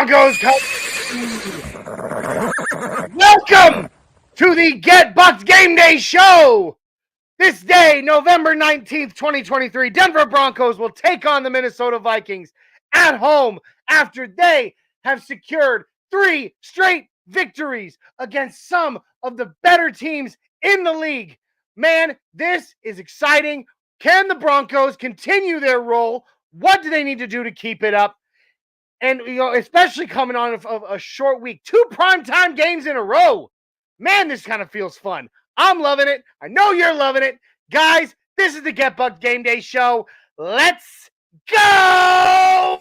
Broncos Country. Welcome to the Get Bucked Game Day show. This day, November 19th, 2023, Denver Broncos will take on the Minnesota Vikings at home after they have secured 3 straight victories against some of the better teams in the league. Man, this is exciting. Can the Broncos continue their role? What do they need to do to keep it up? And, especially coming on a short week, 2 primetime games in a row. Man, this kind of feels fun. I'm loving it. I know you're loving it. Guys, this is the Get Bucked Game Day show. Let's go!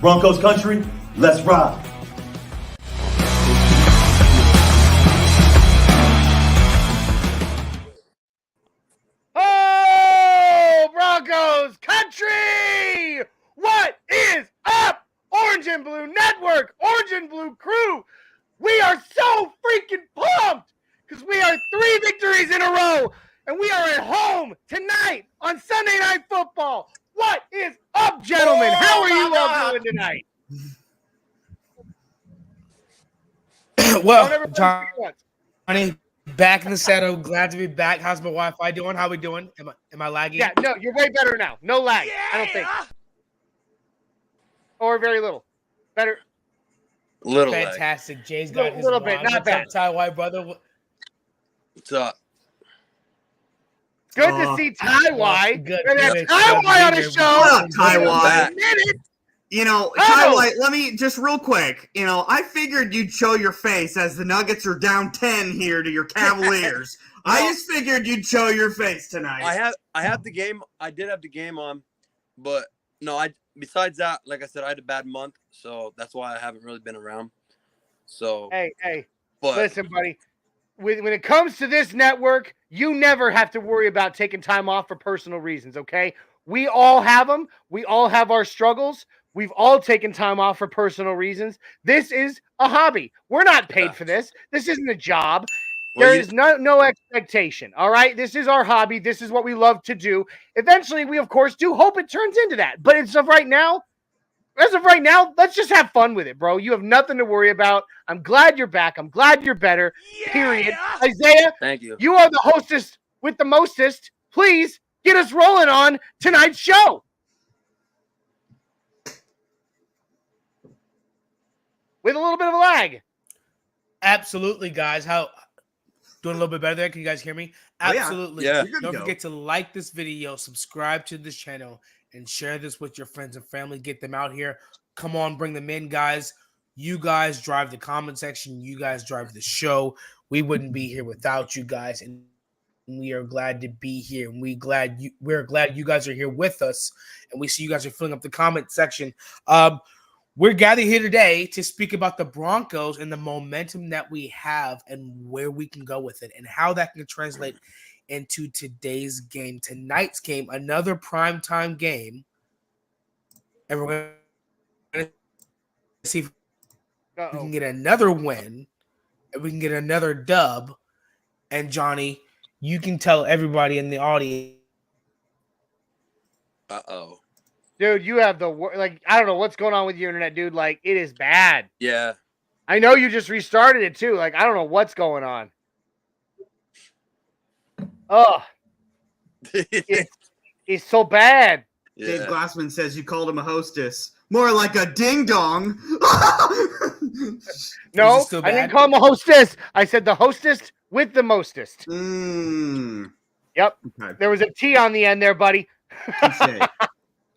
Broncos Country, let's ride. Oh, Broncos Country! What is up? Orange and Blue Network, Orange and Blue crew. We are so freaking pumped because we are 3 victories in a row and we are at home tonight on Sunday Night Football. What is up, gentlemen? How are you all doing tonight? Well, Johnny, back in the saddle. Glad to be back. How's my Wi-Fi doing? How we doing? Am I lagging? Yeah, no, you're way better now. No lag, I don't think. Or very little. Better. Little fantastic. lag. Jay's got his little bit, not bad. Ty White, brother. What's up? Good to see Ty White. Good. Ty White on the show. What up, Ty White? Ty White, let me just real quick. I figured you'd show your face as the Nuggets are down 10 here to your Cavaliers. I just figured you'd show your face tonight. I have the game. I did have the game on, but no, besides that, like I said, I had a bad month, so that's why I haven't really been around. So Hey, listen, buddy. When it comes to this network, you never have to worry about taking time off for personal reasons, okay? We all have them. We all have our struggles. We've all taken time off for personal reasons. This is a hobby. We're not paid for this. This isn't a job. There is no expectation, all right? This is our hobby. This is what we love to do. Eventually, we, of course, do hope it turns into that. But as of right now, let's just have fun with it, bro. You have nothing to worry about. I'm glad you're back. I'm glad you're better, period. Isaiah, thank you. You are the hostess with the mostest. Please get us rolling on tonight's show. With a little bit of a lag. Absolutely, guys. How doing a little bit better there? Can you guys hear me? Absolutely. Yeah. Don't forget to like this video, subscribe to this channel, and share this with your friends and family. Get them out here. Come on, bring them in, guys. You guys drive the comment section. You guys drive the show. We wouldn't be here without you guys, and we are glad to be here. And we're glad you guys are here with us, and we see you guys are filling up the comment section. We're gathered here today to speak about the Broncos and the momentum that we have and where we can go with it and how that can translate into today's game. Tonight's game, another primetime game and we're going to see if we can get another win, and we can get another dub. And Johnny, you can tell everybody in the audience. Dude, you have I don't know what's going on with your internet, dude. Like, it is bad. Yeah. I know you just restarted it too. Like, I don't know what's going on. Oh, it's so bad. Yeah. Dave Glassman says you called him a hostess. More like a ding dong. No, I didn't call him a hostess. I said the hostess with the mostest. Yep. Okay. There was a T on the end there, buddy.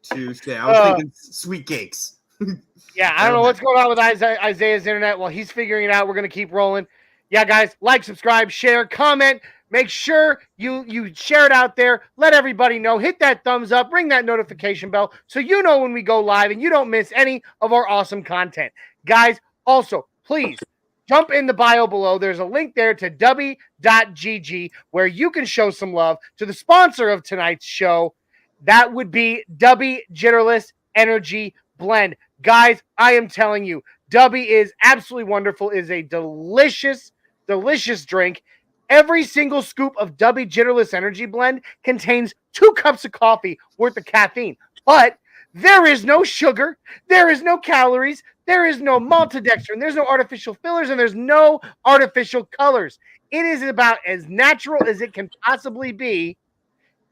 Touche. I was thinking sweet cakes. Yeah, I don't know what's going on with Isaiah's internet. Well, he's figuring it out. We're going to keep rolling. Yeah, guys, like, subscribe, share, comment. Make sure you share it out there. Let everybody know. Hit that thumbs up. Ring that notification bell so you know when we go live and you don't miss any of our awesome content. Guys, also, please jump in the bio below. There's a link there to w.gg where you can show some love to the sponsor of tonight's show. That would be Dubby Jitterless Energy Blend. Guys, I am telling you, Dubby is absolutely wonderful. It is a delicious, delicious drink. Every single scoop of Dubby Jitterless Energy Blend contains 2 cups of coffee worth of caffeine. But there is no sugar, there is no calories, there is no maltodextrin, there's no artificial fillers, and there's no artificial colors. It is about as natural as it can possibly be.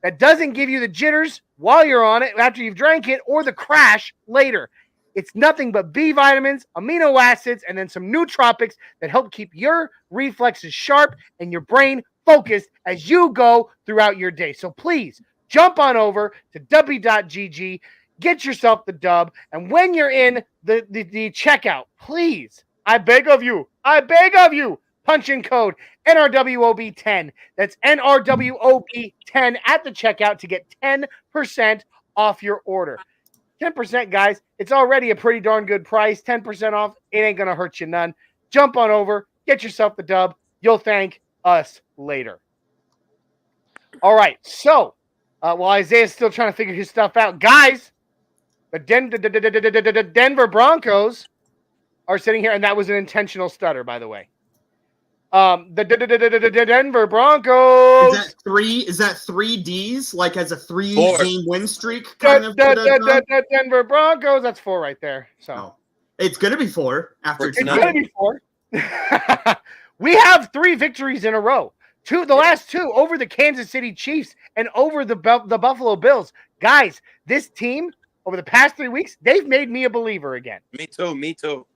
That doesn't give you the jitters while you're on it after you've drank it or the crash later. It's nothing but B vitamins, amino acids, and then some nootropics that help keep your reflexes sharp and your brain focused as you go throughout your day. So please jump on over to w.gg, get yourself the dub, and when you're in the checkout, please, I beg of you, punch in code NRWOB10. That's NRWOB10 at the checkout to get 10% off your order. 10%, guys. It's already a pretty darn good price. 10% off. It ain't going to hurt you none. Jump on over. Get yourself the dub. You'll thank us later. All right. So, while Isaiah's still trying to figure his stuff out, guys, the Denver Broncos are sitting here, and that was an intentional stutter, by the way. The Denver Broncos. Is that 3 Ds? Like as a 3-game win streak? Kind of. The Denver Broncos. That's 4 right there. So it's gonna be 4 after tonight. It's gonna be 4. We have 3 victories in a row. The last 2 over the Kansas City Chiefs and over the Buffalo Bills. Guys, this team over the past 3 weeks, they've made me a believer again. Me too.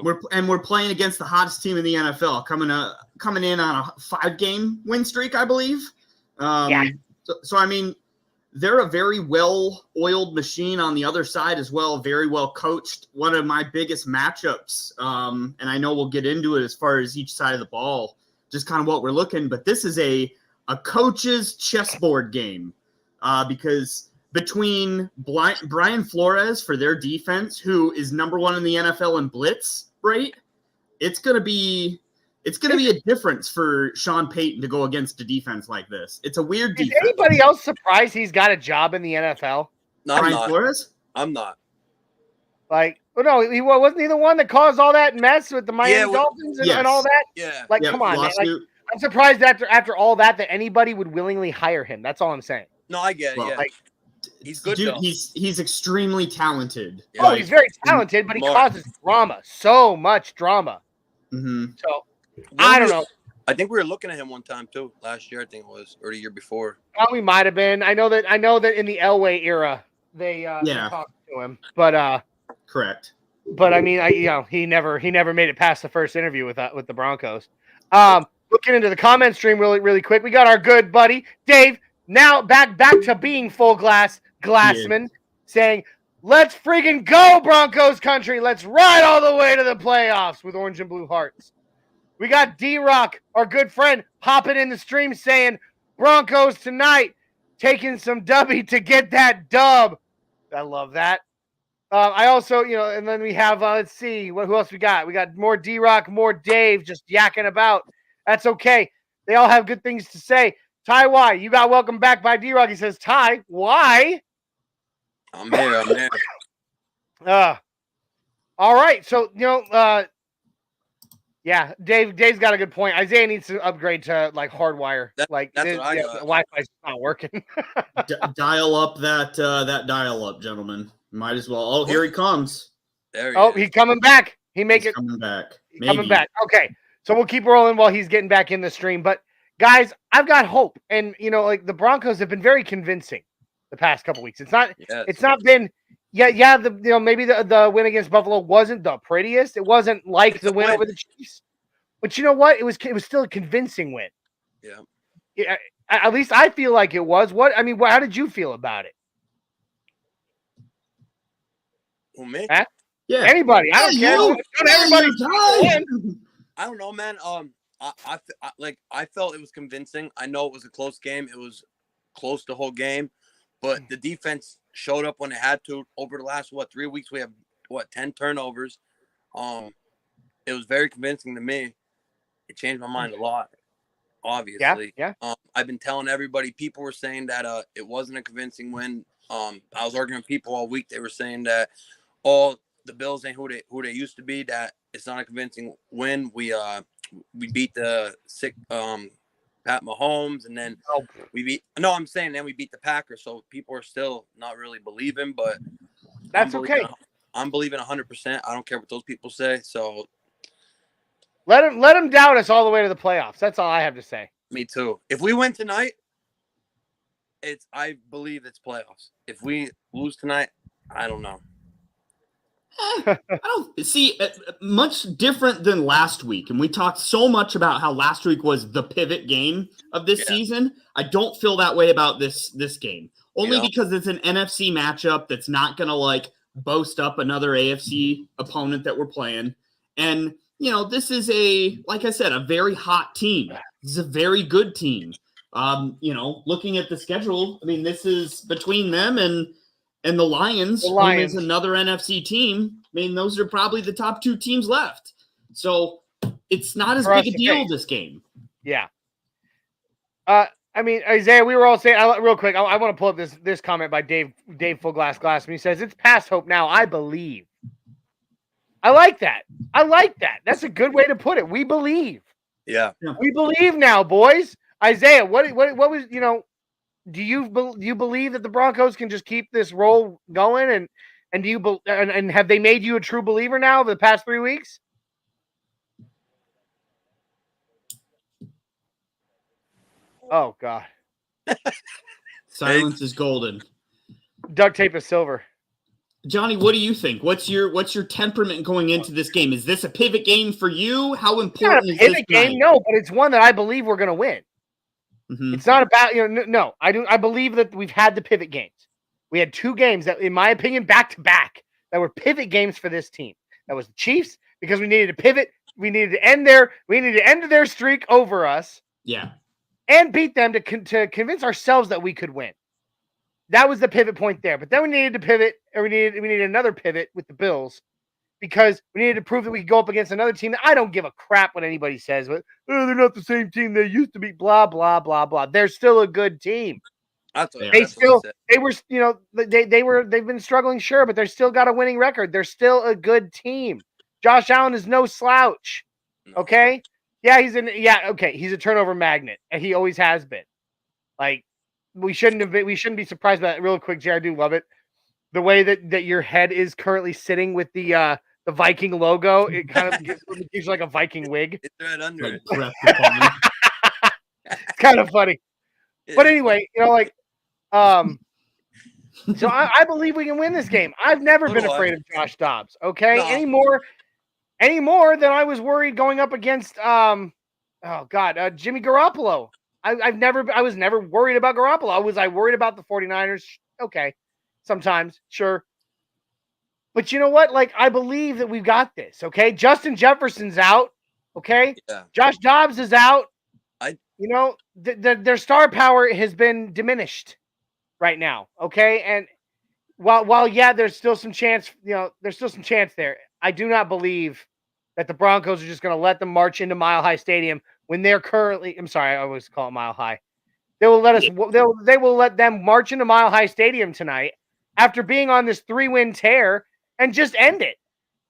We're playing against the hottest team in the NFL, coming in on a 5-game win streak, I believe. So I mean, they're a very well-oiled machine on the other side as well, very well coached. One of my biggest matchups, and I know we'll get into it as far as each side of the ball, just kind of what we're looking. But this is a coach's chessboard game because between Brian Flores for their defense, who is number 1 in the NFL in blitz rate, it's gonna be a difference for Sean Payton to go against a defense like this. It's a weird defense. Is anybody else surprised he's got a job in the NFL? No, Brian Flores? I'm not. Like, no, wasn't he the one that caused all that mess with the Miami Dolphins and all that? Yeah. Like, come on, man. Like, I'm surprised after all that anybody would willingly hire him. That's all I'm saying. No, I get it. Yeah. Like, he's good. Dude, he's extremely talented. Yeah. Oh, he's very talented, but he causes drama. So much drama. Mm-hmm. So I don't know. I think we were looking at him one time too. Last year, I think it was, or the year before. Oh, we might have been. I know that in the Elway era they talked to him, but correct. But I mean, he never made it past the first interview with the Broncos. Looking into the comment stream really quick, we got our good buddy Dave. Now back to being full Glassman, saying, "Let's friggin' go, Broncos country! Let's ride all the way to the playoffs with orange and blue hearts." We got D-Rock, our good friend, popping in the stream saying, "Broncos tonight, taking some dubby to get that dub." I love that. I also, and then we have, let's see, who else we got? We got more D-Rock, more Dave, just yakking about. That's okay. They all have good things to say. Ty Y, you got welcome back by D-Rock. He says, Ty, why? I'm here. All right. So, yeah, Dave's got a good point. Isaiah needs to upgrade to like hardwire. That's what I got. The Wi-Fi's not working. Dial up that dial up, gentlemen. Might as well. Oh, here he comes. There he is. He's coming back. He's coming back. Coming back. Okay. So we'll keep rolling while he's getting back in the stream. But guys, I've got hope. And like the Broncos have been very convincing the past couple weeks. It's not been maybe the win against Buffalo wasn't the prettiest. It wasn't like the win over the Chiefs. But you know what? It was still a convincing win. Yeah. At least I feel like it was. How did you feel about it? Well, me? Huh? Yeah. Anybody. I don't care. I don't know, man. I felt it was convincing. I know it was a close game. It was close the whole game, but the defense showed up when it had to. Over the last 3 weeks, we have 10 turnovers. It was very convincing to me. It changed my mind a lot. Obviously, yeah. I've been telling everybody. People were saying that it wasn't a convincing win. I was arguing with people all week. They were saying that the Bills ain't who they used to be. That it's not a convincing win. We beat the sick Pat Mahomes, and then we beat. No, I'm saying then we beat the Packers. So people are still not really believing, but that's okay. I'm believing 100%. I don't care what those people say. So let them doubt us all the way to the playoffs. That's all I have to say. Me too. If we win tonight, I believe it's playoffs. If we lose tonight, I don't know. I don't see much different than last week. And we talked so much about how last week was the pivot game of this season. I don't feel that way about this game. Only because it's an NFC matchup that's not going to boast up another AFC opponent that we're playing. And, this is like I said, a very hot team. This is a very good team. Looking at the schedule, this is between them and the Lions, who is another NFC team. Those are probably the top two teams left. So it's not as big a deal, this game. Yeah. Isaiah, we were all saying, real quick, I want to pull up this comment by Dave Fullglass. And he says, it's past hope now. I believe. I like that. That's a good way to put it. We believe. Yeah. We believe now, boys. Isaiah, what was, do you believe that the Broncos can just keep this roll going? And do you and have they made you a true believer now over the past 3 weeks? Oh God. Silence is golden. Duct tape is silver. Johnny, what do you think? What's your temperament going into this game? Is this a pivot game for you? How important is this pivot game? No, but it's one that I believe we're going to win. Mm-hmm. It's not about no. I believe that we've had the pivot games. We had 2 games that, in my opinion, back to back, that were pivot games for this team. That was the Chiefs because we needed to pivot. We needed to end their streak over us. Yeah, and beat them to convince ourselves that we could win. That was the pivot point there. But then we needed to pivot, or we needed another pivot with the Bills because we needed to prove that we could go up against another team that I don't give a crap what anybody says, but they're not the same team they used to be. Blah blah blah blah. They're still a good team. They've been struggling, sure, but they're still got a winning record. They're still a good team. Josh Allen is no slouch. Okay, he's a turnover magnet, and he always has been. We shouldn't be surprised by that. Real quick, Jay, I do love it. The way that your head is currently sitting with the Viking logo, it kind of gives you like a Viking wig. It's right under it. It's kind of funny. But anyway, so I believe we can win this game. I've never been afraid of Josh Dobbs, okay? No. Any more than I was worried going up against Jimmy Garoppolo. I was never worried about Garoppolo. Was I worried about the 49ers? Okay. Sometimes, sure. But you know what? I believe that we've got this, okay? Justin Jefferson's out, okay? Yeah. Josh Dobbs is out. Their star power has been diminished right now, okay? And while there's still some chance, there. I do not believe that the Broncos are just going to let them march into Mile High Stadium when they're currently, I'm sorry, I always call it Mile High. They will let them march into Mile High Stadium tonight after being on this 3-win tear and just end it.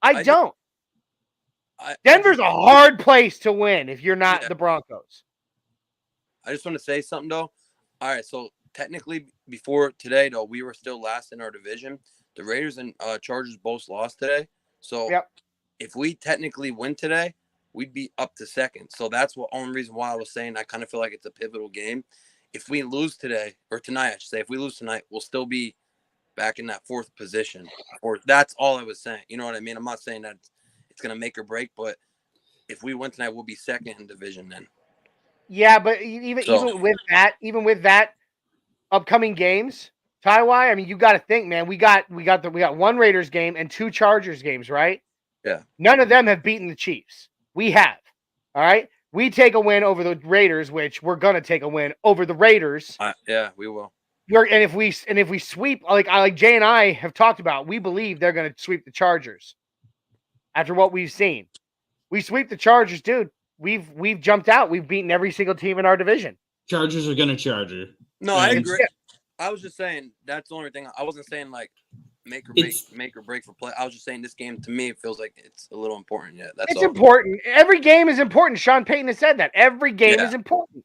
I do. don't. Denver's a hard place to win if you're not the Broncos. I just want to say something, though. All right, so technically before today, though, we were still last in our division. The Raiders and Chargers both lost today. So if we technically win today, we'd be up to second. So that's the only reason why I was saying I kind of feel like it's a pivotal game. If we lose today, or tonight, I should say, if we lose tonight, we'll still be back in that fourth position. Or that's all I was saying. You know what I mean? I'm not saying that it's going to make or break, but if we win tonight, we'll be second in division then. Yeah, but even with that upcoming games, Ty, I mean, you got to think, man. We got one Raiders game and 2 Chargers games, right? Yeah. None of them have beaten the Chiefs. We have. All right. We take a win over the Raiders, which we're gonna take a win over the Raiders. Yeah, we will. And if we sweep, like Jay and I have talked about, we believe they're gonna sweep the Chargers. After what we've seen, we sweep the Chargers, dude. We've jumped out. We've beaten every single team in our division. Chargers are gonna Charger. No, I agree. I was just saying that's the only thing. I wasn't saying like make or break for play. I was just saying this game to me it feels like it's a little important. Yeah, that's it's important. Every game is important. Sean Payton has said that. Every game is important.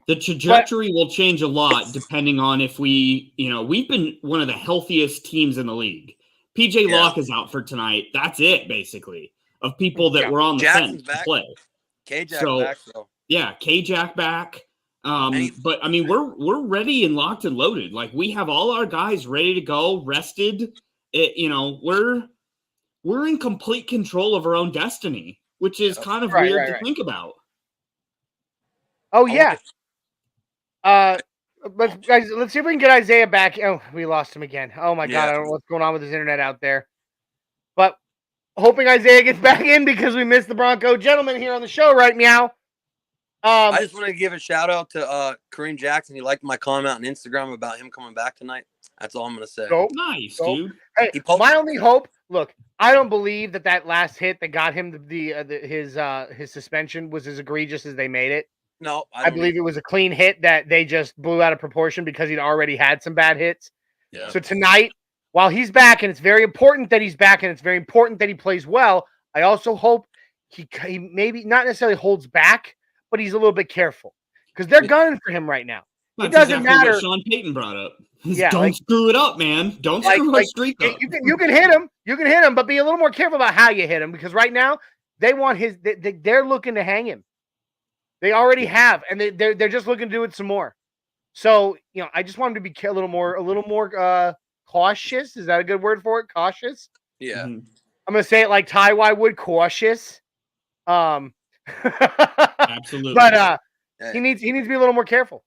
The trajectory will change a lot depending on if we've been one of the healthiest teams in the league. PJ Locke is out for tonight. That's it, basically, of people that were on the fence to play. K-Jack back, though. Yeah, K-Jack back. But I mean, we're ready and locked and loaded. Like we have all our guys ready to go, rested. We're in complete control of our own destiny, which is kind of weird to think about. Oh yeah. Let's see if we can get Isaiah back. Oh, we lost him again. Oh my God, I don't know what's going on with his internet out there. But hoping Isaiah gets back in because we missed the Bronco gentleman here on the show, right? Meow. I just want to give a shout out to Kareem Jackson. He liked my comment on Instagram about him coming back tonight. That's all I'm going to say. Nice, dude. Hey, my only hope. Look, I don't believe that last hit that got him his suspension was as egregious as they made it. No, I believe it was a clean hit that they just blew out of proportion because he'd already had some bad hits. Yeah. So tonight, while he's back, and it's very important that he's back, and it's very important that he plays well, I also hope he maybe not necessarily holds back, but he's a little bit careful because they're gunning for him right now. It doesn't matter. What Sean Payton brought up. Don't screw it up, man. Don't screw our streak up. You can hit him. You can hit him, but be a little more careful about how you hit him because right now they want they're looking to hang him. They already have, and they're just looking to do it some more. So I just want him to be a little more cautious. Is that a good word for it? Cautious. Yeah. I'm gonna say it like Ty would, cautious. Absolutely. But he needs to be a little more careful.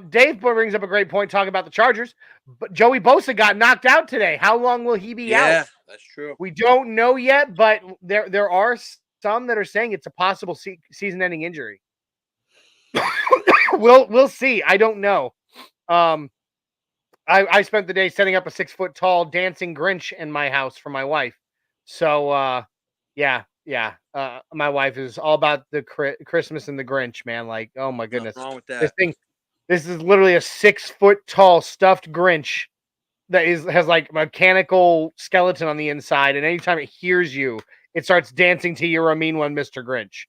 Dave brings up a great point talking about the Chargers, but Joey Bosa got knocked out today. How long will he be out? Yeah, that's true. We don't know yet, but there are some that are saying it's a possible season-ending injury. We'll see. I don't know. I spent the day setting up a 6-foot-tall dancing Grinch in my house for my wife. So yeah. My wife is all about the Christmas and the Grinch, man. Like, oh my goodness. Nothing wrong with that. This is literally a 6-foot-tall stuffed Grinch that has like mechanical skeleton on the inside, and anytime it hears you, it starts dancing to "You're a Mean One, Mr. Grinch."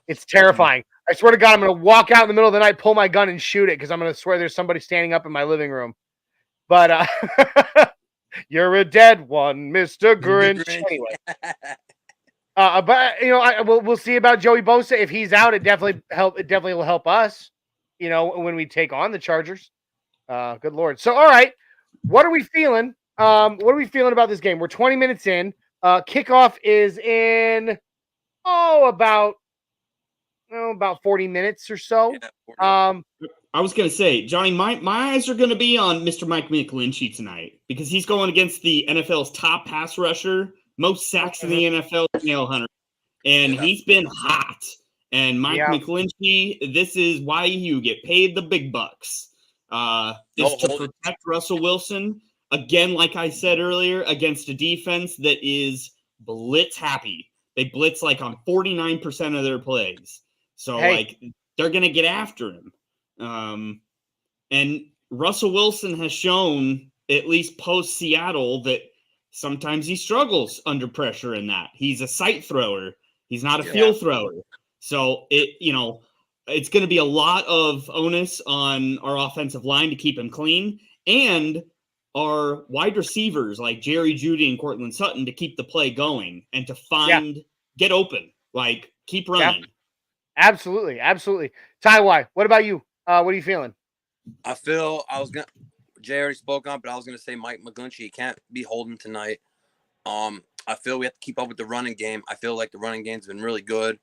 It's terrifying. I swear to God, I'm going to walk out in the middle of the night, pull my gun, and shoot it because I'm going to swear there's somebody standing up in my living room. But you're a dead one, Mr. Grinch. Anyway. But we'll see about Joey Bosa. If he's out, it definitely will help us. When we take on the Chargers. Good Lord. So, all right, what are we feeling? What are we feeling about this game? We're 20 minutes in. Kickoff is in about 40 minutes or so. Yeah, I was going to say, Johnny, my eyes are going to be on Mr. Mike McGlinchey tonight because he's going against the NFL's top pass rusher, most sacks in the NFL, Nail Hunter, and he's been hot. And Mike McGlinchey, this is why you get paid the big bucks. Is to protect Russell Wilson again, like I said earlier, against a defense that is blitz happy. They blitz like on 49% of their plays. So they're going to get after him. And Russell Wilson has shown, at least post Seattle, that sometimes he struggles under pressure in that. He's a sight thrower. He's not a field thrower. So it's going to be a lot of onus on our offensive line to keep him clean, and our wide receivers like Jerry Jeudy and Cortland Sutton to keep the play going and to get open, like keep running. Yeah. Absolutely. Ty, what about you? What are you feeling? I Jay already spoke on, but I was gonna say Mike McGlinchey can't be holding tonight. I feel we have to keep up with the running game. I feel like the running game's been really good.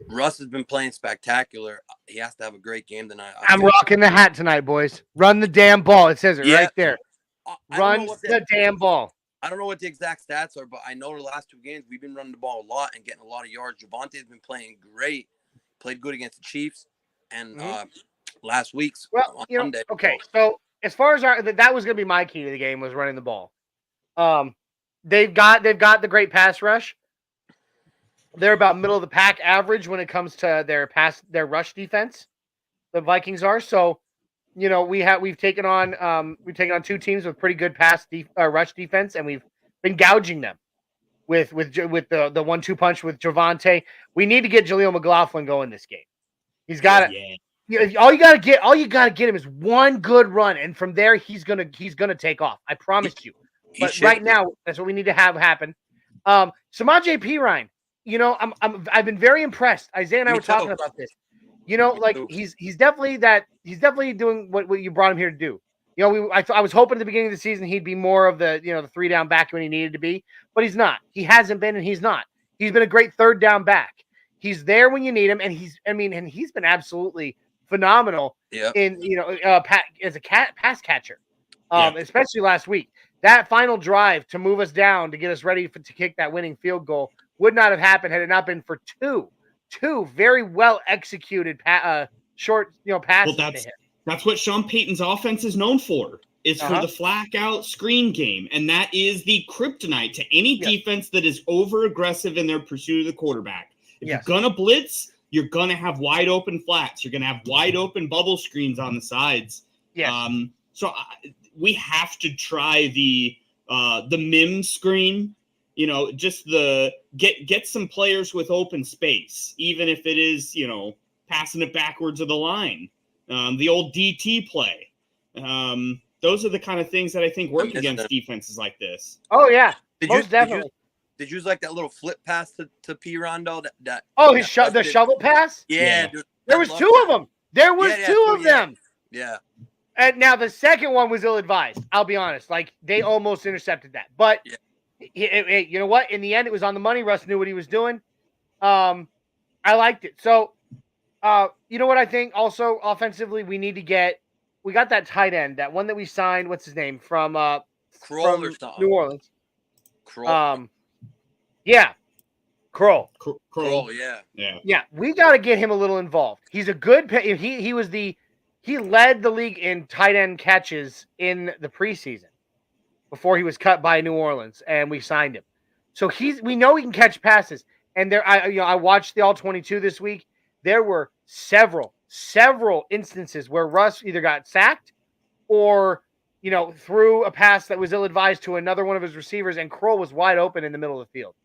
Russ has been playing spectacular. He has to have a great game tonight. I'm rocking the hat tonight, boys. Run the damn ball. It says it right there. Run the damn ball. I don't know what the exact stats are, but I know the last 2 games we've been running the ball a lot and getting a lot of yards. Javonte's been playing great. Played good against the Chiefs and last week's Monday. Okay, so as far as that was going to be my key to the game was running the ball. They've got the great pass rush. They're about middle of the pack average when it comes to their rush defense. The Vikings are. So, we've taken on 2 teams with pretty good rush defense, and we've been gouging them with the 1-2 punch with Javonte. We need to get Jaleel McLaughlin going this game. He's got to. All you got to get him is one good run, and from there he's gonna take off. I promise you. But right now, that's what we need to have happen. Samaje Perine, I've been very impressed. Isaiah and I were talking about this. He's definitely doing what you brought him here to do. I was hoping at the beginning of the season he'd be more of the the 3-down back when he needed to be, but he's not. He hasn't been, and he's not. He's been a great 3rd-down back. He's there when you need him, and he's been absolutely phenomenal in as a pass catcher, especially last week. That final drive to move us down to get us ready to kick that winning field goal would not have happened had it not been for two very well executed short passes. Well, that's what Sean Payton's offense is known for. Is for the flat out screen game, and that is the kryptonite to any defense that is over aggressive in their pursuit of the quarterback. If you're gonna blitz, you're gonna have wide open flats. You're gonna have wide open bubble screens on the sides. So we have to try the mim screen. Just get some players with open space, even if it is passing it backwards of the line. The old DT play. Those are the kind of things that I think work against defenses like this. Oh yeah, most definitely. Did you use like that little flip pass to P. Rondo? The shovel pass? Yeah. Dude, there was 2 of them. There was 2 of them. Yeah. And now the second one was ill-advised. I'll be honest. Like, they almost intercepted that. But you know what? In the end, it was on the money. Russ knew what he was doing. I liked it. So, you know what I think? Also, offensively, we got that tight end, that one that we signed. What's his name? From Kroll or something. New Orleans. Kroll. Yeah. Kroll. Yeah. We got to get him a little involved. He's a good. He led the league in tight end catches in the preseason before he was cut by New Orleans, and we signed him. So we know he can catch passes. And I watched the All-22 this week. There were several instances where Russ either got sacked or threw a pass that was ill-advised to another one of his receivers, and Kroll was wide open in the middle of the field.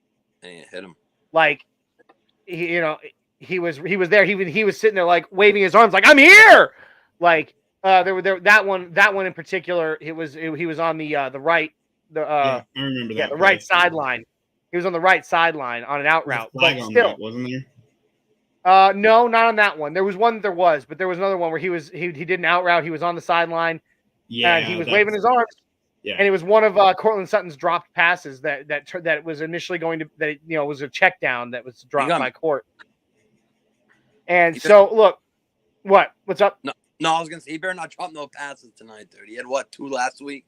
And he hit him. Like, he was there. He was sitting there like waving his arms, like, I'm here. Like, that one in particular. He was on the right. I remember that. The right sideline. He was on the right sideline on an out route, but still, wasn't there? No, not on that one. There was one. But there was another one where he did an out route. He was on the sideline. Yeah, and he was waving his arms. Yeah, and it was one of Cortland Sutton's dropped passes that was initially going to was a check down that was dropped by Court. And so look, what's up? No, I was gonna say he better not drop no passes tonight, dude. He had 2 last week?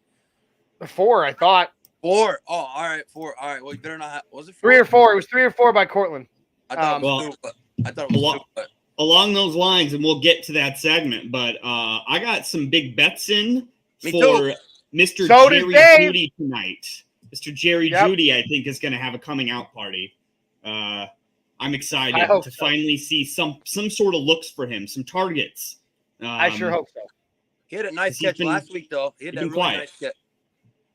4, I thought. 4. Oh, all right, 4. All right. Well, you better not have. Was it 4? 3 or 4? It was 3 or 4 by Cortland. I thought it was 2. But I thought it was 2. But along those lines, and we'll get to that segment. But I got some big bets in for Mr. Jerry Jeudy tonight. Mr. Jerry Jeudy, I think, is going to have a coming out party. I'm excited to finally see some sort of looks for him, some targets. I sure hope so. He had a nice catch last week, though. He had that really nice catch.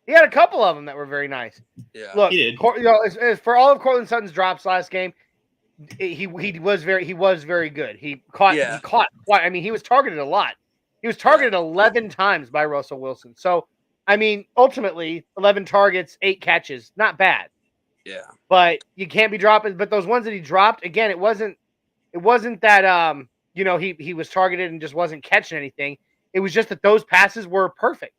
He had a couple of them that were very nice. Yeah. Look, He did. You know, as for all of Cortland Sutton's drops last game, he was very good. He caught quite. I mean, he was targeted a lot. He was targeted 11 times by Russell Wilson. So, I mean, ultimately, 11 targets, 8 catches, not bad. Yeah. But you can't be dropping. But those ones that he dropped, again, it wasn't that you know, he was targeted and just wasn't catching anything. It was just that those passes were perfect.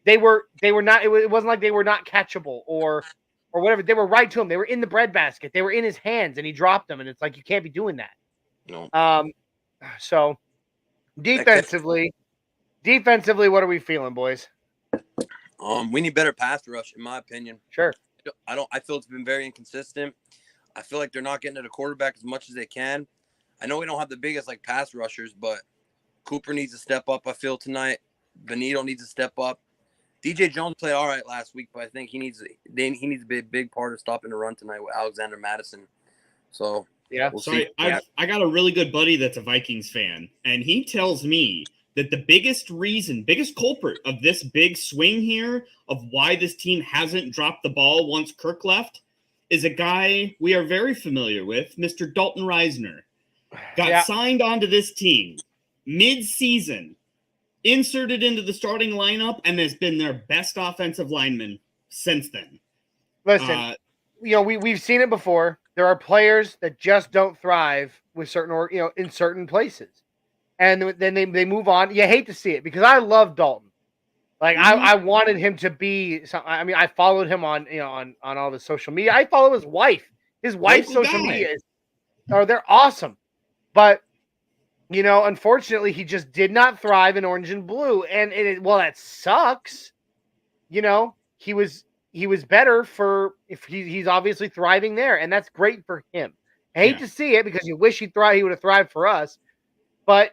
They were not. It wasn't like they were not catchable or whatever. They were right to him. They were in the breadbasket. They were in his hands, and he dropped them. And it's like you can't be doing that. No. So defensively, what are we feeling, boys? We need better pass rush, in my opinion. Sure. I feel it's been very inconsistent. I feel like they're not getting to the quarterback as much as they can. I know we don't have the biggest like pass rushers, but Cooper needs to step up. I feel tonight. Benito needs to step up. DJ Jones played all right last week, but I think he needs to be a big part of stopping the run tonight with Alexander Madison. So yeah. We'll see. I got a really good buddy that's a Vikings fan, and he tells me that the biggest culprit of this big swing here of why this team hasn't dropped the ball once Kirk left is a guy we are very familiar with, Mr. Dalton Reisner. Got signed onto this team mid-season, inserted into the starting lineup, and has been their best offensive lineman since then. Listen, you know, we've seen it before. There are players that just don't thrive with in certain places. And then they move on. You hate to see it because I love Dalton. Like I wanted him to be. I mean, I followed him on all the social media. I follow his wife. His wife's social media they're awesome. But you know, unfortunately, he just did not thrive in orange and blue. And that sucks. You know, he was better if he's obviously thriving there, and that's great for him. I hate to see it because you wish he would have thrived for us, but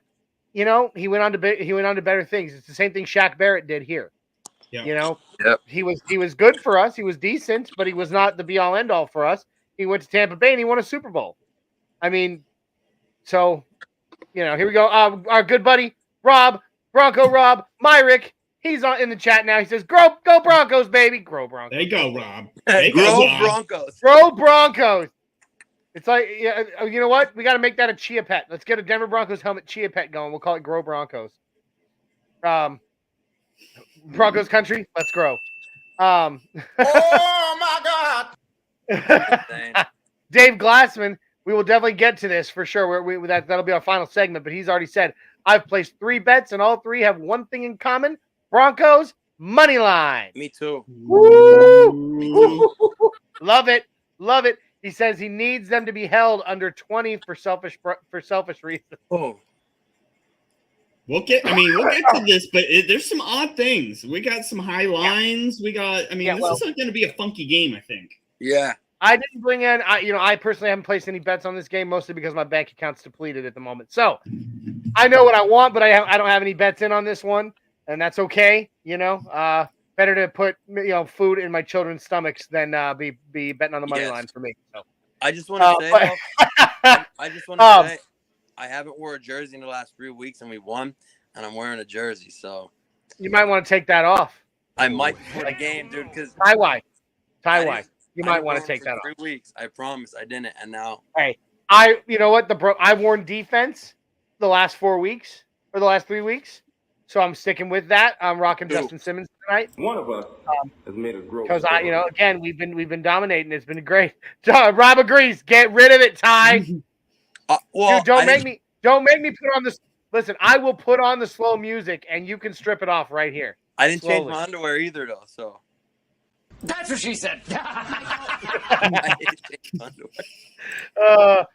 you know, he went on to better things. It's the same thing Shaq Barrett did here. Yeah. You know, he was good for us. He was decent, but he was not the be all end all for us. He went to Tampa Bay and he won a Super Bowl. I mean, so you know, here we go. Our good buddy Bronco Rob Myrick. He's in the chat now. He says, "Go Broncos, baby! Grow Broncos." There you go, Rob. Grow Broncos. Grow Broncos. It's like, you know what? We got to make that a Chia Pet. Let's get a Denver Broncos helmet Chia Pet going. We'll call it Grow Broncos. Broncos Country, let's grow. Oh my God! Dave Glassman, we will definitely get to this for sure. That'll be our final segment. But he's already said I've placed 3 bets, and all 3 have one thing in common: Broncos money line. Me too. Woo! Love it. He says he needs them to be held under 20 for selfish reasons. Oh. We'll get to this, but there's some odd things. We got some high lines. We got. This is going to be a funky game, I think. Yeah. I didn't bring in. I personally haven't placed any bets on this game, mostly because my bank account's depleted at the moment. So I know what I want, but I don't have any bets in on this one, and that's okay. You know, better to put food in my children's stomachs than be betting on the money line for me. So I just want to say, I haven't worn a jersey in the last 3 weeks, and we won, and I'm wearing a jersey. So you might want to take that off. I might for the game, dude. Because tie-wye. You might want to take that off. 3 weeks. I promise I didn't, and now. Hey, you know what? I've worn defense the last 4 weeks or the last 3 weeks. So I'm sticking with that. I'm rocking Justin Simmons tonight. One of us has made a growth. Because again, we've been dominating. It's been great. Rob agrees. Get rid of it, Ty. Dude, don't make me put on this. Listen, I will put on the slow music, and you can strip it off right here. I didn't change my underwear either, though. So that's what she said. I didn't change my underwear.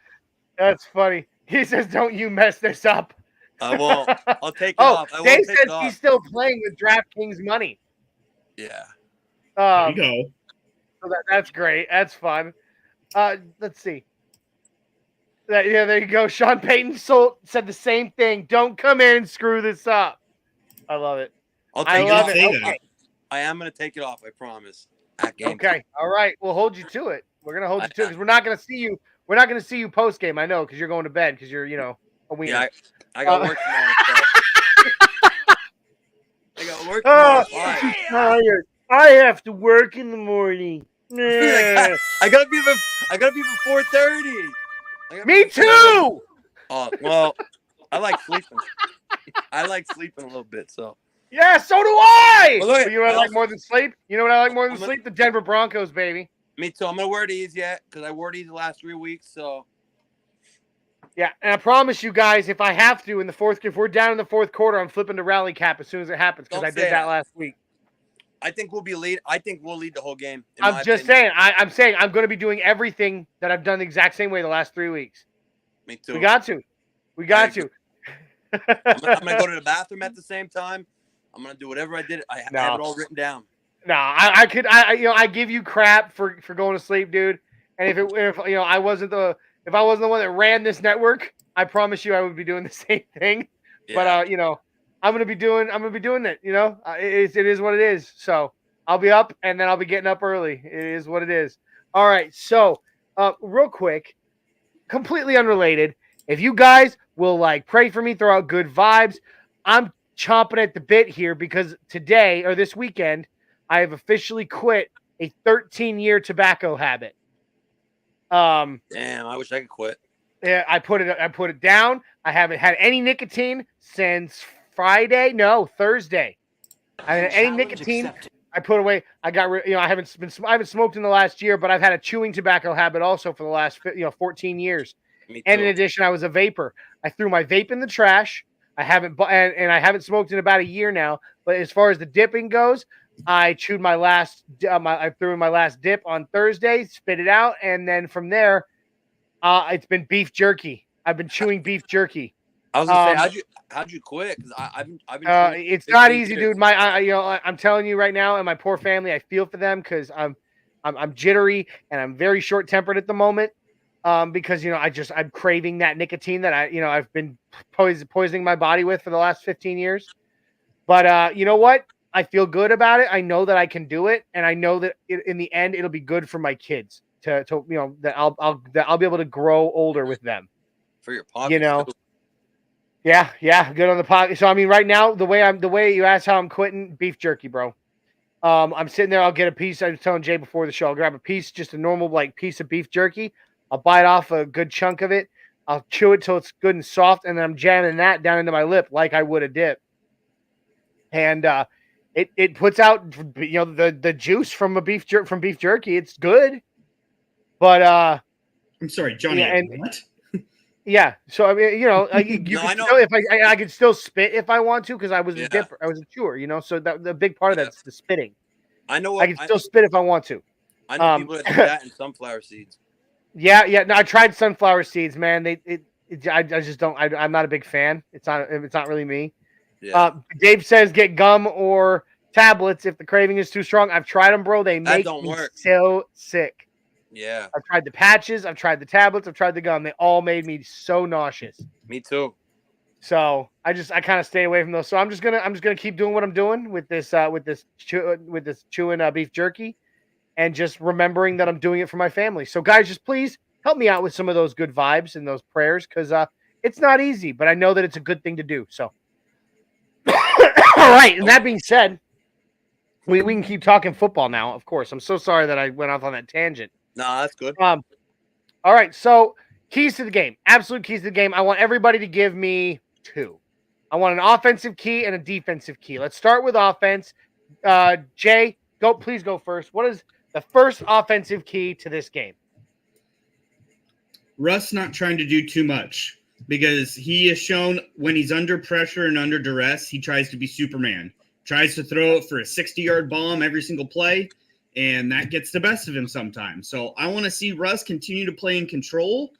That's funny. He says, "Don't you mess this up." I won't. I'll take it off. Dave says he's still playing with DraftKings money. Yeah. There you go. So that's great. That's fun. Let's see. There you go. Sean Payton said the same thing. Don't come in and screw this up. I love it. I love it. Okay. I am going to take it off. I promise. Okay. All right. We'll hold you to it. We're going to hold you to it because we're not going to see you. We're not going to see you post game. I know because you're going to bed because you're a wiener. Yeah, I got work tomorrow. So. I got work tomorrow. I have to work in the morning. I gotta be before 4:30. Me too. Well, I like sleeping. I like sleeping a little bit, so. Yeah, so do I. Well, look, But you know what I like more than sleep? You know what I like more than sleep? The Denver Broncos, baby. Me too. I'm gonna wear these yet because I wore these the last 3 weeks. So. Yeah, and I promise you guys, if I have to if we're down in the fourth quarter, I'm flipping to rally cap as soon as it happens because I did that last week. I think we'll lead the whole game. I'm just saying. I'm saying I'm going to be doing everything that I've done the exact same way the last 3 weeks. Me too. We got to. I'm gonna go to the bathroom at the same time. I'm gonna do whatever I did. I have it all written down. No, I give you crap for going to sleep, dude. And if I wasn't the one that ran this network, I promise you I would be doing the same thing. Yeah. But I'm gonna be doing it. It is what it is. So I'll be up and then I'll be getting up early. It is what it is. All right. So real quick, completely unrelated. If you guys will pray for me, throw out good vibes. I'm chomping at the bit here because today or this weekend, I have officially quit a 13-year tobacco habit. Damn, I wish I could quit. Yeah, I put it down. I haven't had any nicotine since Thursday. I haven't had any nicotine. Accepted. I put away. I got I haven't smoked in the last year, but I've had a chewing tobacco habit also for the last 14 years. And in addition, I was a vapor. I threw my vape in the trash. I haven't and I haven't smoked in about a year now. But as far as the dipping goes, I chewed my last. I threw in my last dip on Thursday, spit it out, and then from there, it's been beef jerky. I've been chewing beef jerky. I was gonna say, how'd you quit? Because I've been. It's not easy, dude. I'm telling you right now, and my poor family, I feel for them because I'm jittery and I'm very short tempered at the moment. Because I'm craving that nicotine that I've been poisoning my body with for the last 15 years. But you know what? I feel good about it. I know that I can do it, and I know that in the end it'll be good for my kids that I'll be able to grow older with them. For your pocket, Yeah, good on the pocket. So I mean, right now the way you asked how I'm quitting, beef jerky, bro. I'm sitting there. I'll get a piece. I was telling Jay before the show. I'll grab a piece, just a normal piece of beef jerky. I'll bite off a good chunk of it. I'll chew it till it's good and soft, and then I'm jamming that down into my lip like I would a dip. And it puts out the juice from beef jerky. It's good, but I'm sorry, Johnny. What? Yeah, so I mean, I could still spit if I want to because I was a dipper. I was a chewer, So the big part of that's the spitting. I know. I can still spit if I want to. I know people that do that in sunflower seeds. Yeah. No, I tried sunflower seeds, man. I just don't. I'm not a big fan. It's not really me. Yeah. Dave says get gum or tablets if the craving is too strong. I've tried them, bro. They make me so sick. Yeah. I've tried the patches. I've tried the tablets. I've tried the gum. They all made me so nauseous. Me too. So I kind of stay away from those. So I'm just gonna keep doing what I'm doing with this chewing beef jerky. And just remembering that I'm doing it for my family. So, guys, just please help me out with some of those good vibes and those prayers because it's not easy, but I know that it's a good thing to do. So, all right. And that being said, we can keep talking football now, of course. I'm so sorry that I went off on that tangent. No, that's good. All right. So, keys to the game. Absolute keys to the game. I want everybody to give me 2. I want an offensive key and a defensive key. Let's start with offense. Jay, please go first. What is the first offensive key to this game? Russ not trying to do too much because he has shown when he's under pressure and under duress, he tries to be Superman. Tries to throw it for a 60-yard bomb every single play, and that gets the best of him sometimes. So I want to see Russ continue to play in control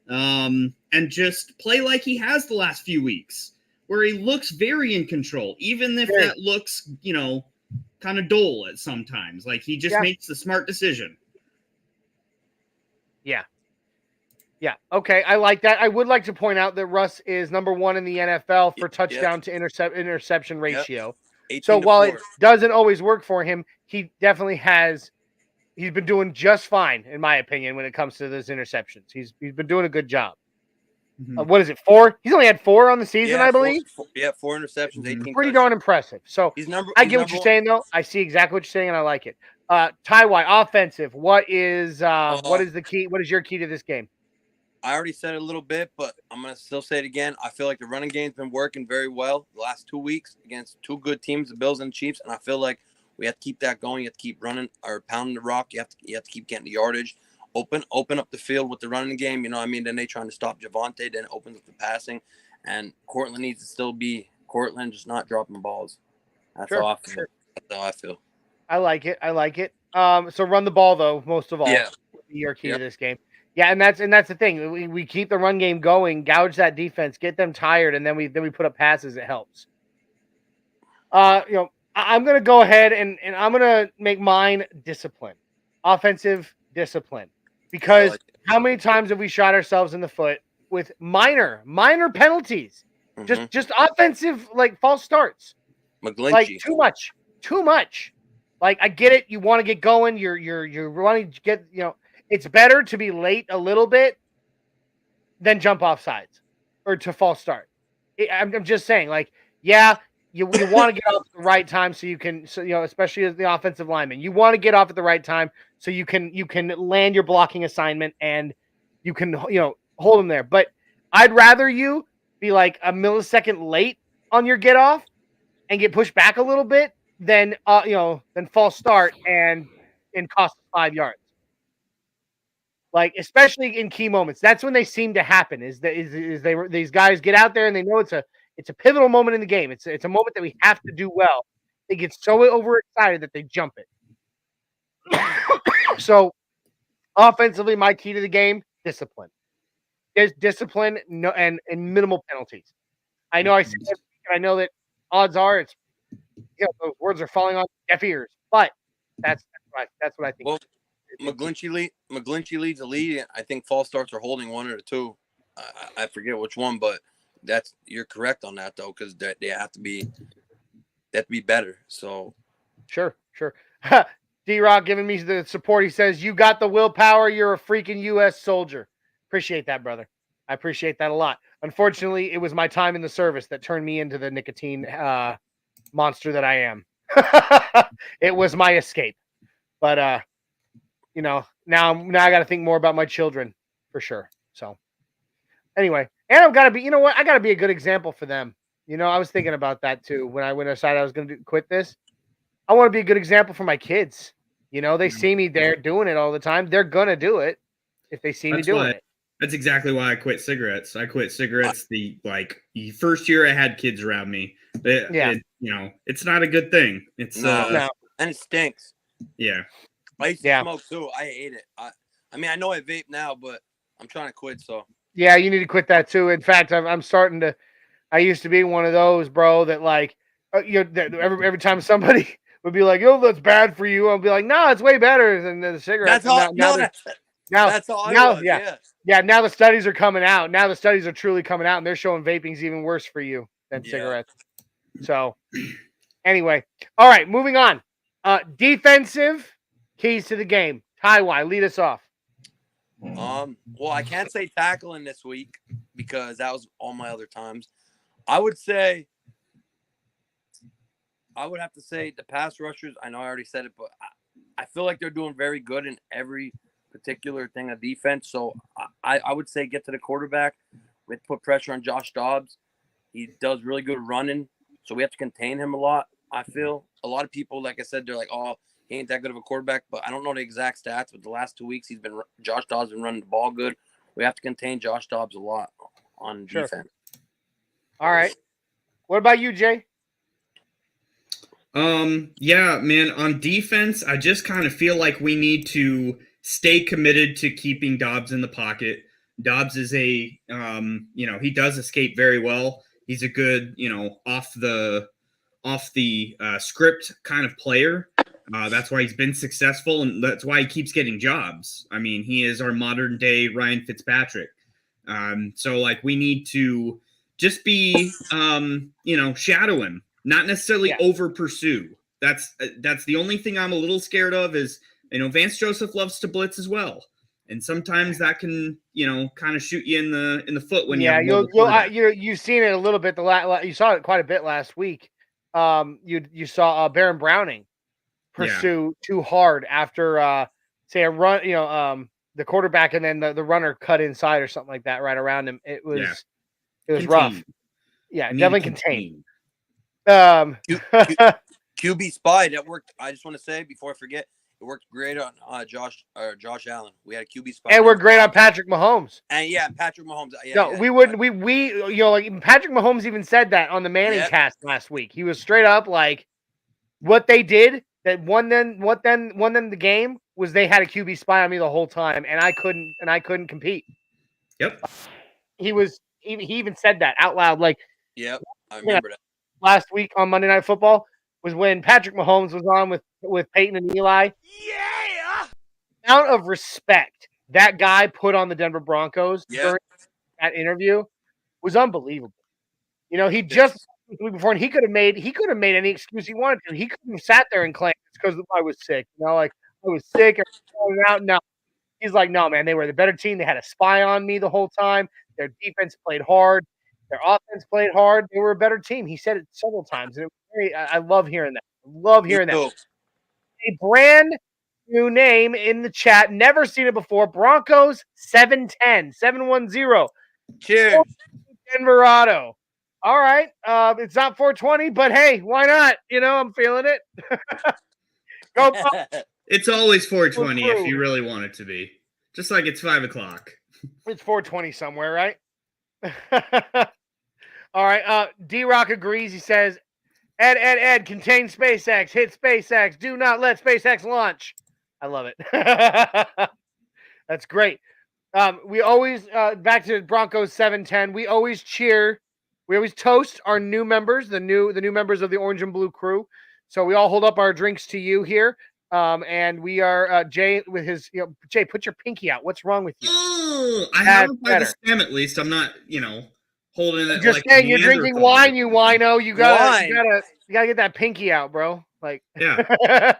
and just play like he has the last few weeks, where he looks very in control, even if that looks, kind of dull at sometimes. He just makes the smart decision. Yeah. Okay. I like that. I would like to point out that Russ is number 1 in the NFL for touchdown to interception ratio. So while it doesn't always work for him, he definitely he's been doing just fine, in my opinion, when it comes to those interceptions. He's been doing a good job. What is it, 4? He's only had 4 on the season, I believe. 4 interceptions, 18 Pretty touchdowns. darn impressive. So I get what you're saying, though. I see exactly what you're saying, and I like it. Ty, offensive. What is the key? What is your key to this game? I already said it a little bit, but I'm going to still say it again. I feel like the running game's been working very well the last 2 weeks against 2 good teams, the Bills and the Chiefs, and I feel like we have to keep that going. You have to keep running or pounding the rock. You have to keep getting the yardage. Open up the field with the running game. You know what I mean? Then they trying to stop Javonte, then opens up the passing. And Cortland needs to still be Cortland, just not dropping balls. That's how I feel. That's how I feel. I like it. So run the ball, though, most of all. Yeah. Your key to this game. Yeah, and that's the thing. We keep the run game going, gouge that defense, get them tired, and then we put up passes. It helps. I'm gonna go ahead and I'm gonna make mine discipline, offensive discipline, because how many times have we shot ourselves in the foot with minor penalties, just offensive false starts, McGlinchey. too much. Like, I get it. You want to get going. You're wanting to get, it's better to be late a little bit than jump off sides or to false start. I'm just saying, you want to get off at the right time so you can, especially as the offensive lineman, you want to get off at the right time so you can land your blocking assignment and you can, hold them there. But I'd rather you be like a millisecond late on your get off and get pushed back a little bit than false start and cost 5 yards. Like, especially in key moments, that's when they seem to happen. These guys get out there and they know it's a pivotal moment in the game. It's a moment that we have to do well. They get so overexcited that they jump it. So, offensively, my key to the game: discipline. There's discipline, and minimal penalties. I know I said that, and I know that odds are it's those words are falling on deaf ears, but that's what I think. Well, McGlinchey leads the lead. I think false starts are holding 1 or 2. I forget which one, but you're correct on that, though, because they have to be better. So sure. D-Rock giving me the support. He says, "You got the willpower. You're a freaking U.S. soldier." Appreciate that, brother. I appreciate that a lot. Unfortunately, it was my time in the service that turned me into the nicotine monster that I am. It was my escape. But now I got to think more about my children for sure. So anyway, and I've got to be, I got to be a good example for them. I was thinking about that too when I decided I was going to quit this. I want to be a good example for my kids. They see me there doing it all the time. They're going to do it if they see me doing it. That's exactly why I quit cigarettes. I quit cigarettes the first year I had kids around me. It's not a good thing. It's no. And it stinks. Yeah. I used to smoke too. I hate it. I know I vape now, but I'm trying to quit. So yeah, you need to quit that too. In fact, I'm starting to. I used to be one of those, bro, that every time somebody would be like, "Oh, that's bad for you," I'll be like, "No, it's way better than the cigarettes." That's all. That's all I was. Yeah. Now the studies are coming out. Now the studies are truly coming out, and they're showing vaping's even worse for you than cigarettes. So, anyway, all right, moving on. Defensive keys to the game. Ty, lead us off. Well, I can't say tackling this week because that was all my other times. I would have to say the pass rushers. I know I already said it, but I feel like they're doing very good in every particular thing of defense. So I would say get to the quarterback. We have to put pressure on Josh Dobbs. He does really good running, so we have to contain him a lot. I feel a lot of people, like I said, they're like, "Oh, he ain't that good of a quarterback," but I don't know the exact stats. But the last 2 weeks, Josh Dobbs been running the ball good. We have to contain Josh Dobbs a lot on defense. All right. What about you, Jay? Yeah, man, on defense, I just kind of feel like we need to stay committed to keeping Dobbs in the pocket. Dobbs is he does escape very well. He's a good, off the script kind of player. That's why he's been successful, and that's why he keeps getting jobs. I mean, he is our modern day Ryan Fitzpatrick. So we need to just be, shadow him, not necessarily over pursue. That's the only thing I'm a little scared of is, Vance Joseph loves to blitz as well. And sometimes that can, kind of shoot you in the foot when you've seen it a little bit. You saw it quite a bit last week. You saw Baron Browning pursue too hard after say a run, the quarterback and then the runner cut inside or something like that right around him. It was rough. Yeah, definitely contained. QB spy that worked. I just want to say before I forget, it worked great on Josh Allen. We had a QB spy, and we're great on Patrick Mahomes. And Patrick Mahomes. We wouldn't. We like Patrick Mahomes even said that on the Manning cast last week. He was straight up like, what they did that won them the game was they had a QB spy on me the whole time, and I couldn't compete. Yep. He even said that out loud. Like, yep, I remember that last week on Monday Night Football was when Patrick Mahomes was on with Peyton and Eli. Yeah. The amount of respect that guy put on the Denver Broncos during that interview was unbelievable. He just before, and he could have made any excuse he wanted to. He couldn't have sat there and claimed it's because I was sick. Like I was sick and out. No, he's like, no, man, they were the better team. They had a spy on me the whole time. Their defense played hard. Their offense played hard. They were a better team. He said it several times, and I love hearing that. A brand new name in the chat. Never seen it before. Broncos 710. Cheers. Denverado. All right. It's not 420, but hey, why not? I'm feeling it. Go. It's always 420 if you really want it to be. Just like it's 5 o'clock. It's 420 somewhere, right? All right. D-Rock agrees. He says, Ed, contain SpaceX. Hit SpaceX. Do not let SpaceX launch. I love it. That's great. We always, back to Broncos 710, we always cheer. We always toast our new members, the new members of the Orange and Blue crew. So we all hold up our drinks to you here. And we are, Jay, with his, Jay, put your pinky out. What's wrong with you? Oh, I have it by the stem at least. I'm not, holding it. Just saying, you're drinking wine, you wino. You gotta get that pinky out, bro. Like, yeah.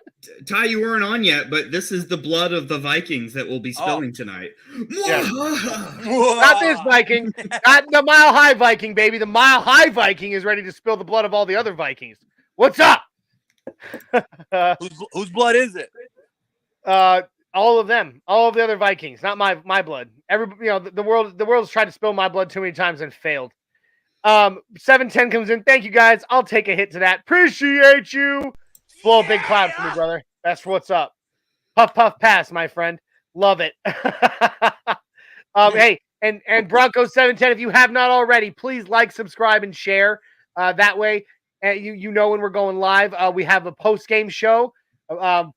Ty, you weren't on yet, but this is the blood of the Vikings that we'll be spilling tonight. Yeah. Not this Viking, not the Mile High Viking, baby. The Mile High Viking is ready to spill the blood of all the other Vikings. What's up? Whose blood is it? All of them, all of the other Vikings, not my blood. The world's tried to spill my blood too many times and failed. 710 comes in. Thank you guys. I'll take a hit to that. Appreciate you. Blow a big cloud for me, brother. That's what's up. Puff, puff, pass, my friend. Love it. Hey, and Broncos 710, if you have not already, please like, subscribe, and share. That way, you know when we're going live. We have a post-game show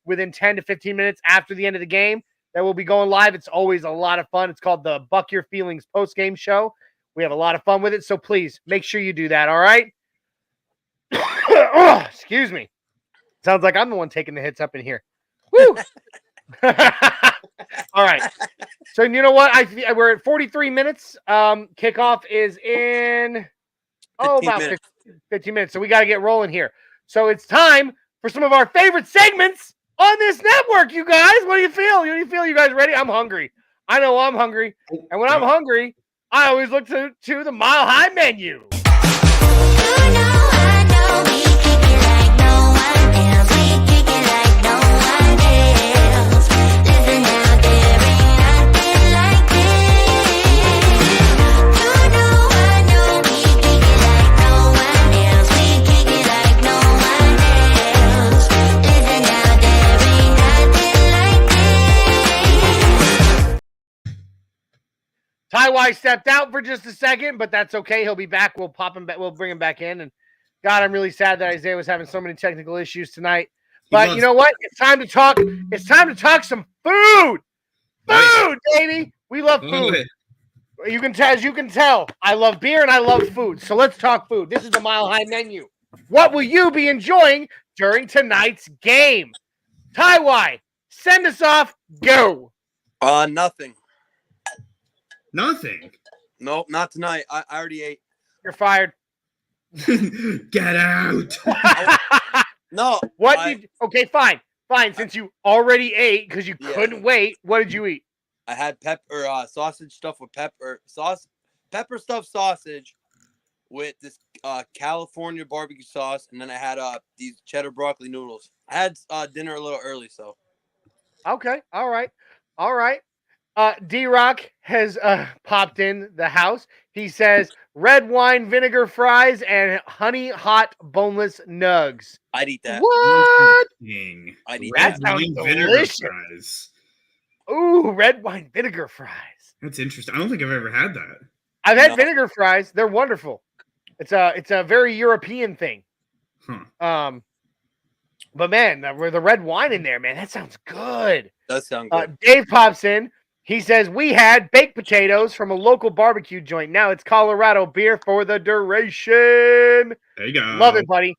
within 10 to 15 minutes after the end of the game that will be going live. It's always a lot of fun. It's called the Buck Your Feelings post-game show. We have a lot of fun with it, so please make sure you do that, all right? Oh, excuse me. Sounds like I'm the one taking the hits up in here. Woo! All right. So you know what? We're at 43 minutes. Kickoff is in about 15 minutes. So we got to get rolling here. So it's time for some of our favorite segments on this network, you guys. What do you feel? You guys ready? I'm hungry. I know I'm hungry. And when I'm hungry, I always look to the Mile High menu. Ty stepped out for just a second, but that's okay. He'll be back. We'll pop him back. We'll bring him back in. And God, I'm really sad that Isaiah was having so many technical issues tonight. But you know what? It's time to talk. It's time to talk some food. Food, baby. We love food. You can tell, as you can tell, I love beer and I love food. So let's talk food. This is the Mile High menu. What will you be enjoying during tonight's game? Ty, send us off. Go. Nothing. Nothing. Nope, not tonight. I already ate. You're fired. Get out. No. Okay, fine. Since you already ate because you couldn't wait, what did you eat? I had sausage stuffed with pepper stuffed sausage with this California barbecue sauce, and then I had these cheddar broccoli noodles. I had dinner a little early, so. Okay, all right. D-Rock has popped in the house. He says red wine vinegar fries and honey hot boneless nugs. I'd eat that. What? I'd eat That that. sounds delicious. Ooh, red wine vinegar fries. That's interesting. I don't think I've ever had that. I've had vinegar fries. They're wonderful. It's a very European thing. But man, the red wine in there, man, that sounds good. Does sound good. Dave pops in. He says, we had baked potatoes from a local barbecue joint. Now it's Colorado beer for the duration. There you go. Love it, buddy.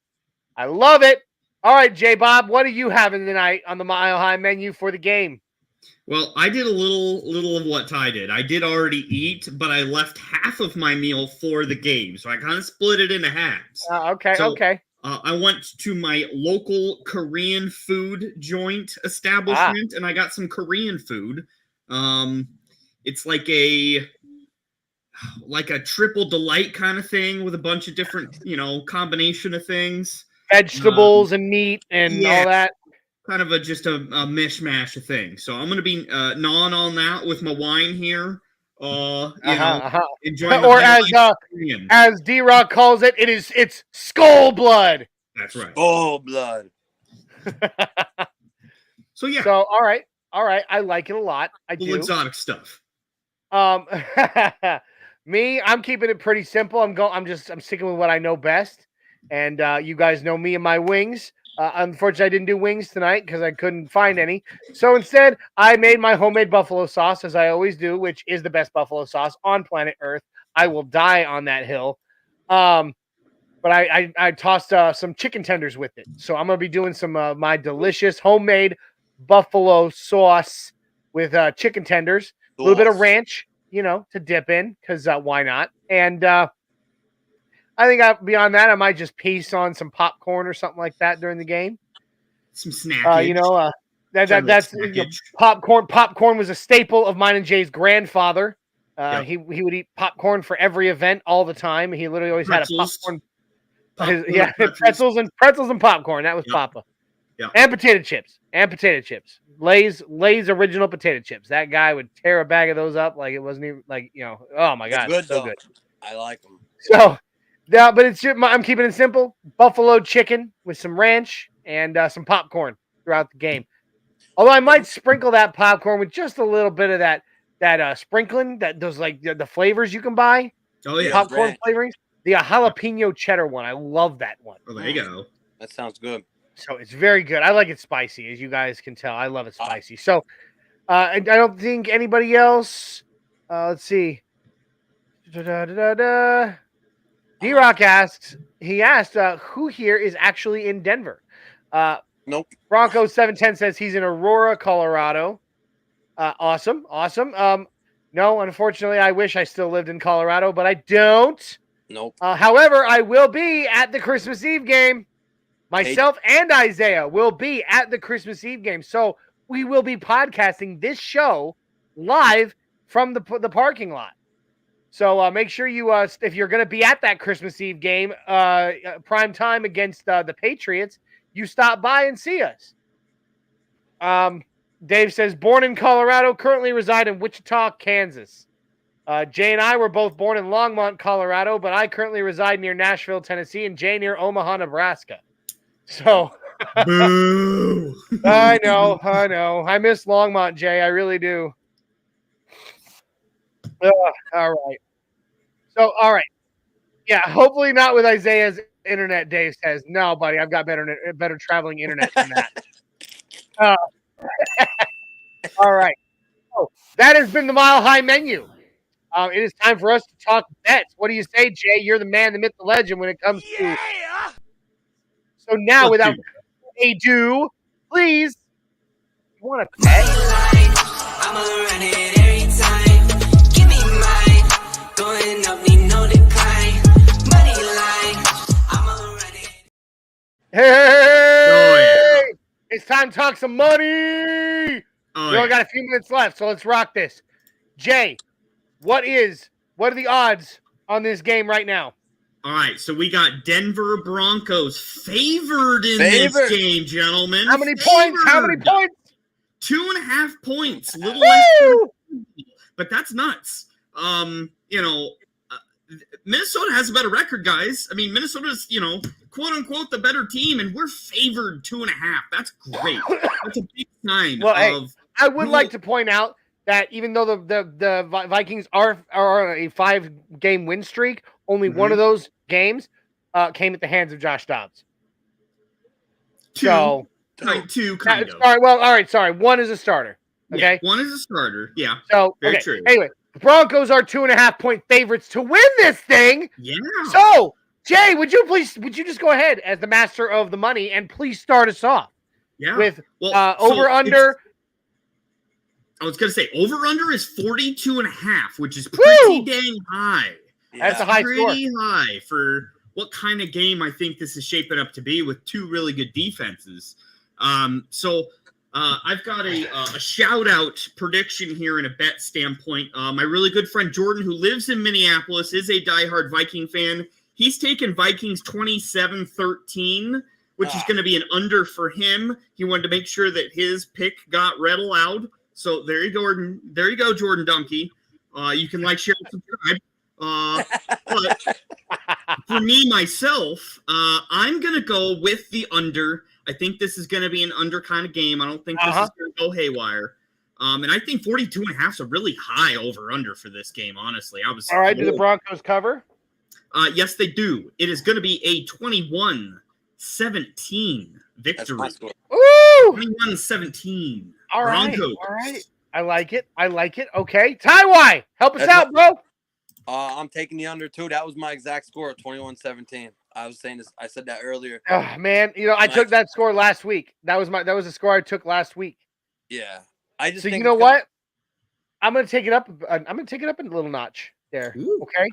I love it. All right, J-Bob, what are you having tonight on the Mile High menu for the game? Well, I did a little of what Ty did. I did already eat, but I left half of my meal for the game. So I kind of split it into halves. Okay. I went to my local Korean food joint establishment, and I got some Korean food. It's like a triple delight kind of thing with a bunch of different, combination of things. Vegetables and meat and all that. Kind of just a mishmash of things. So I'm going to be gnawing on that with my wine here. Enjoying or as D-Rock calls it, it's skull blood. That's right. Skull blood. So yeah. So all right. I like it a lot. I do. Exotic stuff. Me, I'm keeping it pretty simple. I'm sticking with what I know best. And you guys know me and my wings. Unfortunately, I didn't do wings tonight because I couldn't find any. So instead, I made my homemade buffalo sauce, as I always do, which is the best buffalo sauce on planet Earth. I will die on that hill. But I tossed some chicken tenders with it. So I'm going to be doing some my delicious homemade buffalo sauce with chicken tenders. A little bit of ranch, to dip in because why not? And I think beyond that, I might just piece on some popcorn or something like that during the game. Some snackage. That's popcorn. Popcorn was a staple of mine and Jay's grandfather. He would eat popcorn for every event all the time. He literally always had a popcorn. Pretzels and popcorn. That was Papa. Yeah. And potato chips. Lay's original potato chips. That guy would tear a bag of those up like it wasn't even oh my God, Good, so good. I like them. So. Yeah, but I'm keeping it simple. Buffalo chicken with some ranch and some popcorn throughout the game. Although I might sprinkle that popcorn with just a little bit of that sprinkling, those like the flavors you can buy. Oh yeah, popcorn flavorings. The jalapeno cheddar one. I love that one. Oh, there you go. That sounds good. So it's very good. I like it spicy, as you guys can tell. I love it spicy. So I don't think anybody else. Let's see. D-Rock asked, who here is actually in Denver? Nope. Broncos 710 says he's in Aurora, Colorado. Awesome. No, unfortunately, I wish I still lived in Colorado, but I don't. Nope. However, I will be at the Christmas Eve game. Myself and Isaiah will be at the Christmas Eve game. So we will be podcasting this show live from the parking lot. So make sure you, if you're going to be at that Christmas Eve game, prime time against the Patriots, you stop by and see us. Dave says, born in Colorado, currently reside in Wichita, Kansas. Jay and I were both born in Longmont, Colorado, but I currently reside near Nashville, Tennessee, and Jay near Omaha, Nebraska. So Boo. I know. I miss Longmont, Jay. I really do. All right. So, all right. Yeah, hopefully not with Isaiah's internet, Dave says. No, buddy, I've got better traveling internet than that. All right. So, that has been the Mile High menu. It is time for us to talk bets. What do you say, Jay? You're the man, the myth, the legend when it comes to... So now, without ado, please, you want to bet? I'm gonna run it every time. Give me mine. Going up, need no decline. Money line. I'm gonna run it. Hey! It's time to talk some money. We only got a few minutes left, so let's rock this. Jay, what are the odds on this game right now? All right, so we got Denver Broncos favored in this game, gentlemen. How many points? 2.5 points. Little less, but that's nuts. Minnesota has a better record, guys. I mean, Minnesota's, quote unquote, the better team, and we're favored 2.5. That's great. That's a big sign. I would like to point out that even though the Vikings are on a 5-game win streak, only one of those games came at the hands of Josh Dobbs. Two, kind of. All right. Sorry. One is a starter. Okay. Yeah, one is a starter. Yeah. So, very true. Anyway, the Broncos are 2.5-point favorites to win this thing. Yeah. So, Jay, would you just go ahead as the master of the money and please start us off? Yeah. With over-under. I was going to say over-under is 42.5, which is pretty dang high. Yeah. That's a high score. Pretty high for what kind of game I think this is shaping up to be with two really good defenses. I've got a shout-out prediction here in a bet standpoint. My really good friend Jordan, who lives in Minneapolis, is a diehard Viking fan. He's taken Vikings 27-13, which is going to be an under for him. He wanted to make sure that his pick got read aloud. So there you go, Jordan Donkey. You can like, share, and subscribe. But for me, myself, I'm going to go with the under. I think this is going to be an under kind of game. I don't think this is going to go haywire. And I think 42.5 is a really high over-under for this game, honestly. All right, do the Broncos cover? Yes, they do. It is going to be a 21-17 victory. Ooh! 21-17. All right. Broncos. All right. I like it. Okay. Ty, help us out, bro. I'm taking the under, too. That was my exact score, 21-17. I was saying this. I said that earlier. Oh, man. I took that score last week. That was the score I took last week. Yeah. I just think you know what? I'm going to take it up. I'm going to take it up a little notch there. Ooh. Okay.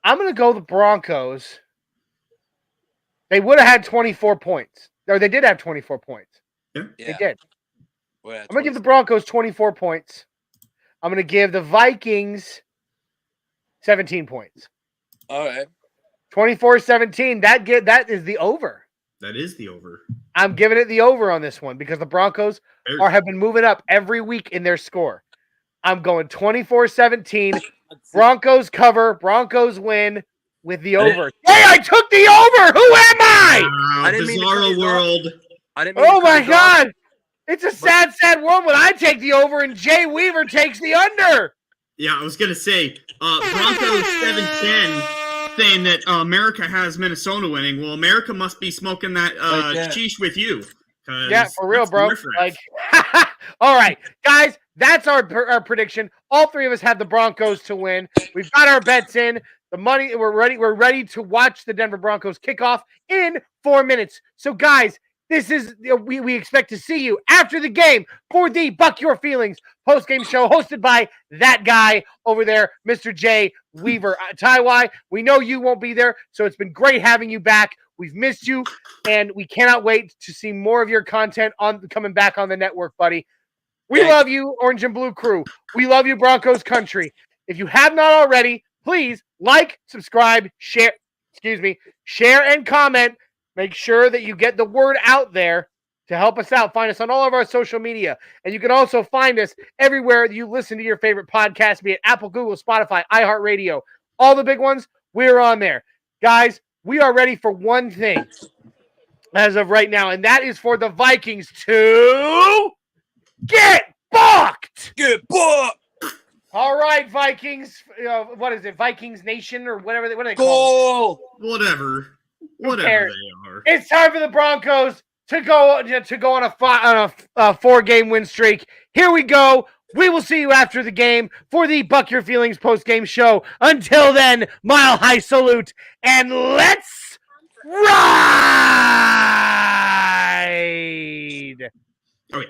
I'm going to go the Broncos. They would have had 24 points. Or they did have 24 points. Yeah. They did. Well, I'm going to give the Broncos 24 points. I'm going to give the Vikings 17 points. All right. 24-17. That is the over. That is the over. I'm giving it the over on this one because the Broncos have been moving up every week in their score. I'm going 24-17. Broncos cover. Broncos win with the over. Hey, I took the over. Who am I? Bizarro world. Oh my God. It's a sad world when I take the over and Jay Weaver takes the under. Yeah, I was going to say, Broncos 7-10 saying that America has Minnesota winning. Well, America must be smoking that cheese with you. Yeah, for real, bro. All right, guys, that's our prediction. All three of us have the Broncos to win. We've got our bets in. The money, we're ready. We're ready to watch the Denver Broncos kickoff in 4 minutes. So, guys, this is we expect to see you after the game for the Buck Your Feelings post-game show hosted by that guy over there, Mr. Jay Weaver. Ty, we know you won't be there, so it's been great having you back. We've missed you, and we cannot wait to see more of your content coming back on the network, buddy. We love you, Orange and Blue crew. We love you, Broncos country. If you have not already, please like, subscribe, share, and comment. Make sure that you get the word out there to help us out. Find us on all of our social media. And you can also find us everywhere that you listen to your favorite podcast, be it Apple, Google, Spotify, iHeartRadio. All the big ones, we're on there. Guys, we are ready for one thing as of right now, and that is for the Vikings to get bucked! Get bucked! All right, Vikings. What is it? Vikings Nation or whatever. What do they call it? Whatever they are. It's time for the Broncos to go on a 4-game win streak. Here we go. We will see you after the game for the Buck Your Feelings post-game show. Until then, mile high salute and let's ride. Okay.